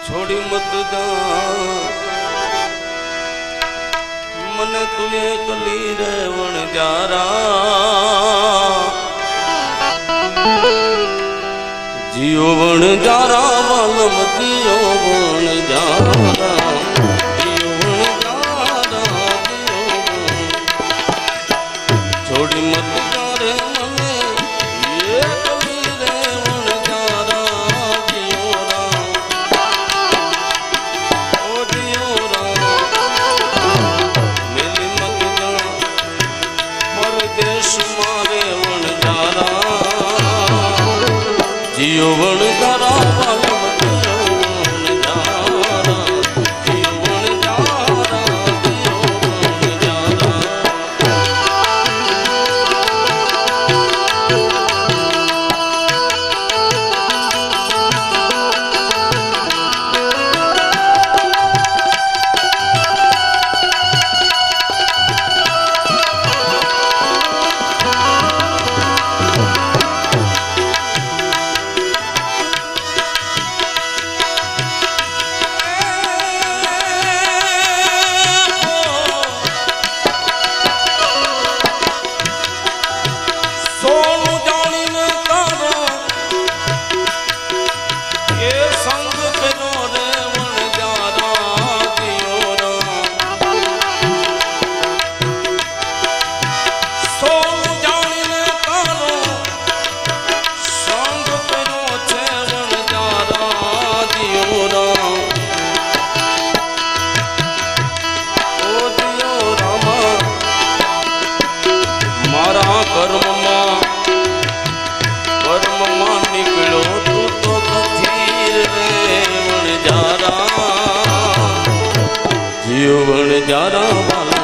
छोड़ी मत जा मन तुए कली रेवण जारा जियो वण जारा वालम जियो वण जारा जियो वण जारा छोड़ी मत जा रे मने ये कली रेवण जारा जियो राम ओ जियो राम मिली मत जा परदेश मारे वण जारा जियो वण जारा वालम जियो वण जारा जियो वण जारा जियो वण जारा कर्म निकलो तू तो कथीर रे वण जारा जियो वण जारा वाला